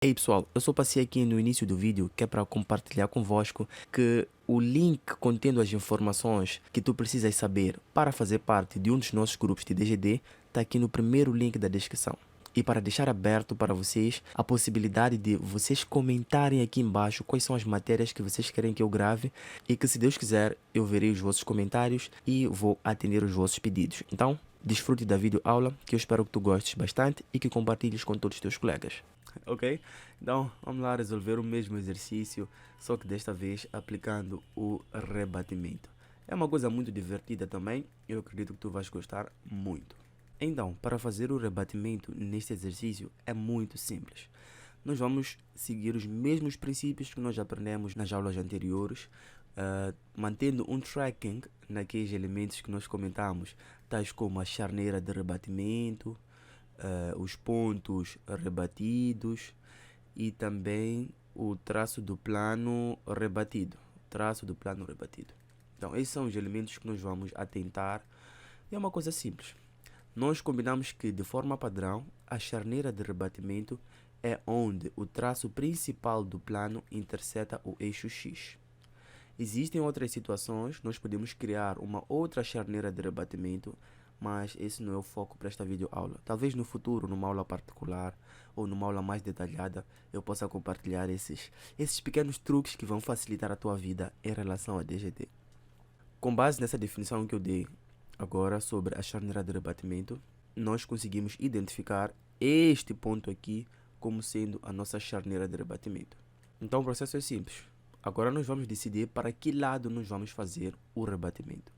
Ei pessoal, eu só passei aqui no início do vídeo que é para compartilhar convosco que o link contendo as informações que tu precisas saber para fazer parte de um dos nossos grupos de DGD está aqui no primeiro link da descrição. E para deixar aberto para vocês a possibilidade de vocês comentarem aqui embaixo quais são as matérias que vocês querem que eu grave e que, se Deus quiser, eu verei os vossos comentários e vou atender os vossos pedidos. Então, desfrute da videoaula, que eu espero que tu gostes bastante e que compartilhes com todos os teus colegas. Ok? Então, vamos lá resolver o mesmo exercício, só que desta vez aplicando o rebatimento. É uma coisa muito divertida também, eu acredito que tu vais gostar muito. Então, para fazer o rebatimento neste exercício é muito simples. Nós vamos seguir os mesmos princípios que nós aprendemos nas aulas anteriores, mantendo um tracking naqueles elementos que nós comentamos, tais como a charneira de rebatimento, os pontos rebatidos e também o traço do plano rebatido. Então, esses são os elementos que nós vamos atentar. E é uma coisa simples. Nós combinamos que, de forma padrão, a charneira de rebatimento é onde o traço principal do plano interseta o eixo X. Existem outras situações, nós podemos criar uma outra charneira de rebatimento, mas esse não é o foco para esta videoaula. Talvez no futuro, numa aula particular ou numa aula mais detalhada, eu possa compartilhar esses pequenos truques que vão facilitar a tua vida em relação a DGT. Com base nessa definição que eu dei agora sobre a charneira de rebatimento, nós conseguimos identificar este ponto aqui como sendo a nossa charneira de rebatimento. Então o processo é simples. Agora nós vamos decidir para que lado nós vamos fazer o rebatimento.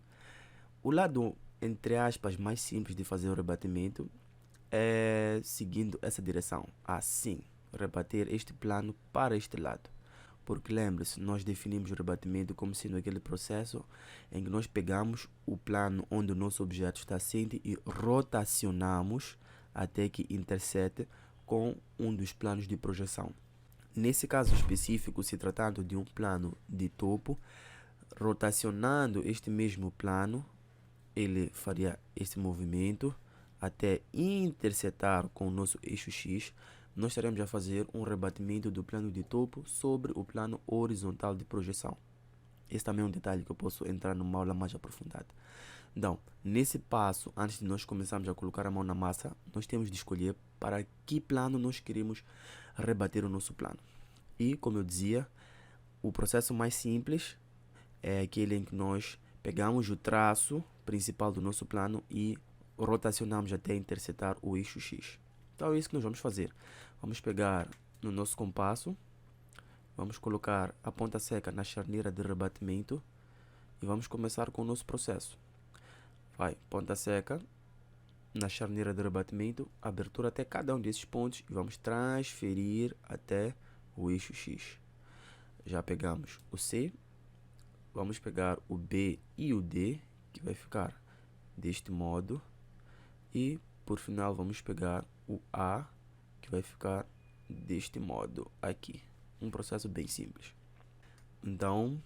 O lado, entre aspas, mais simples de fazer o rebatimento é seguindo essa direção. Assim, rebater este plano para este lado. Porque lembre-se, nós definimos o rebatimento como sendo aquele processo em que nós pegamos o plano onde o nosso objeto está assente e rotacionamos até que intersete com um dos planos de projeção. Nesse caso específico, se tratando de um plano de topo, rotacionando este mesmo plano, ele faria este movimento até intersetar com o nosso eixo X. Nós estaremos a fazer um rebatimento do plano de topo sobre o plano horizontal de projeção. Esse também é um detalhe que eu posso entrar numa aula mais aprofundada. Então, nesse passo, antes de nós começarmos a colocar a mão na massa, nós temos de escolher para que plano nós queremos rebater o nosso plano. E, como eu dizia, o processo mais simples é aquele em que nós pegamos o traço principal do nosso plano e rotacionamos até intersetar o eixo X. Então é isso que nós vamos fazer. Vamos pegar no nosso compasso, vamos colocar a ponta seca na charneira de rebatimento e vamos começar com o nosso processo. Vai, ponta seca na charneira de rebatimento, abertura até cada um desses pontos e vamos transferir até o eixo X. Já pegamos o C, vamos pegar o B e o D, que vai ficar deste modo, e por final vamos pegar o A, que vai ficar deste modo aqui. Um processo bem simples. Então,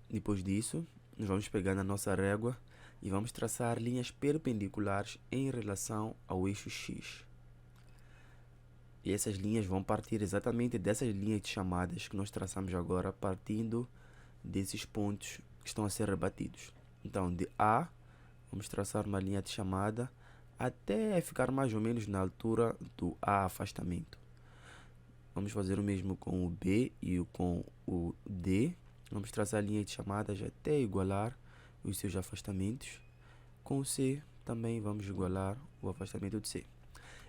depois disso, nós vamos pegar na nossa régua e vamos traçar linhas perpendiculares em relação ao eixo X. E essas linhas vão partir exatamente dessas linhas de chamadas que nós traçamos agora, partindo desses pontos que estão a ser rebatidos. Então, de A, vamos traçar uma linha de chamada até ficar mais ou menos na altura do A afastamento. Vamos fazer o mesmo com o B e com o D. Vamos traçar linhas de chamadas até igualar os seus afastamentos. Com o C, também vamos igualar o afastamento de C.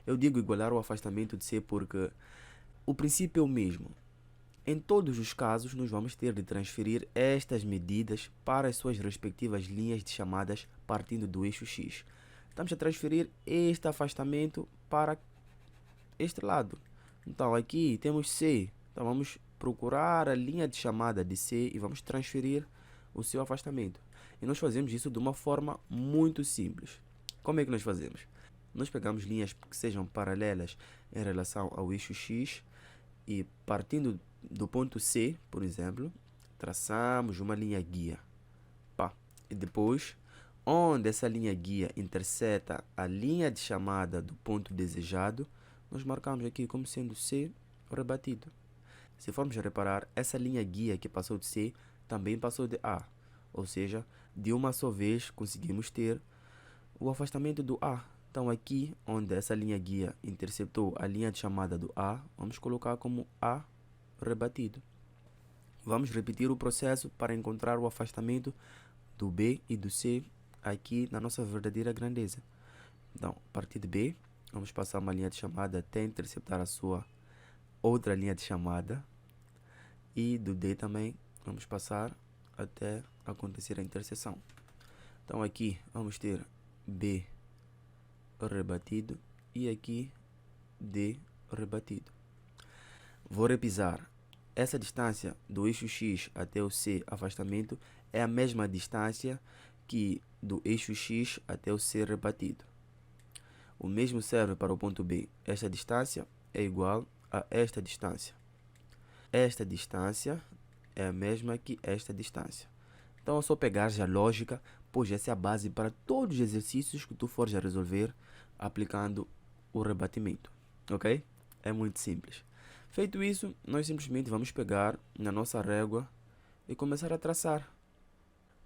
Eu digo igualar o afastamento de C porque o princípio é o mesmo. Em todos os casos, nós vamos ter de transferir estas medidas para as suas respectivas linhas de chamadas partindo do eixo X. Estamos a transferir este afastamento para este lado. Então, aqui temos C. Então, vamos procurar a linha de chamada de C e vamos transferir o seu afastamento. E nós fazemos isso de uma forma muito simples. Como é que nós fazemos? Nós pegamos linhas que sejam paralelas em relação ao eixo X e partindo do ponto C, por exemplo, traçamos uma linha guia. E depois, onde essa linha guia interseta a linha de chamada do ponto desejado, nós marcamos aqui como sendo C rebatido. Se formos a reparar, essa linha guia que passou de C também passou de A. Ou seja, de uma só vez conseguimos ter o afastamento do A. Então aqui, onde essa linha guia interceptou a linha de chamada do A, vamos colocar como A rebatido. Vamos repetir o processo para encontrar o afastamento do B e do C aqui na nossa verdadeira grandeza. Então, a partir de B, vamos passar uma linha de chamada até interceptar a sua outra linha de chamada. E do D também, vamos passar até acontecer a interseção. Então aqui vamos ter B rebatido e aqui D rebatido. Vou repisar. Essa distância do eixo X até o C afastamento é a mesma distância que do eixo X até o C rebatido. O mesmo serve para o ponto B. Esta distância é igual a esta distância. Esta distância é a mesma que esta distância. Então é só pegar a lógica, pois essa é a base para todos os exercícios que tu fores a resolver aplicando o rebatimento. Ok? É muito simples. Feito isso, nós simplesmente vamos pegar na nossa régua e começar a traçar.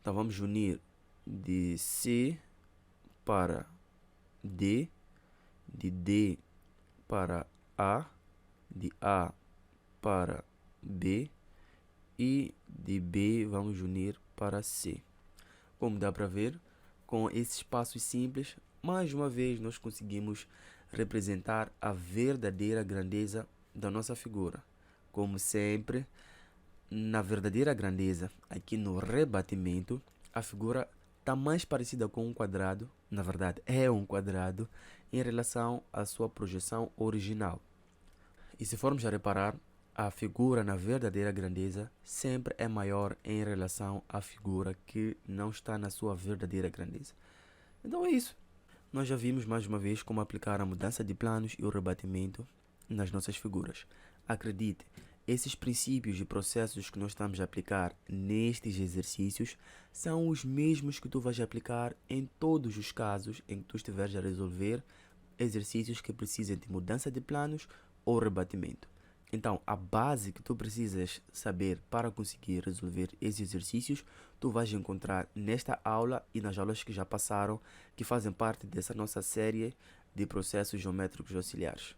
Então vamos unir de C para D, de D para A, de A para B e de B vamos unir para C. Como dá para ver, com esses passos simples, mais uma vez nós conseguimos representar a verdadeira grandeza da nossa figura. Como sempre, na verdadeira grandeza, aqui no rebatimento, a figura está mais parecida com um quadrado, na verdade é um quadrado, em relação à sua projeção original. E se formos a reparar, a figura na verdadeira grandeza sempre é maior em relação à figura que não está na sua verdadeira grandeza. Então é isso. Nós já vimos mais uma vez como aplicar a mudança de planos e o rebatimento nas nossas figuras. Acredite, esses princípios e processos que nós estamos a aplicar nestes exercícios são os mesmos que tu vais aplicar em todos os casos em que tu estiveres a resolver exercícios que precisem de mudança de planos ou rebatimento. Então, a base que tu precisas saber para conseguir resolver esses exercícios, tu vais encontrar nesta aula e nas aulas que já passaram, que fazem parte dessa nossa série de processos geométricos auxiliares.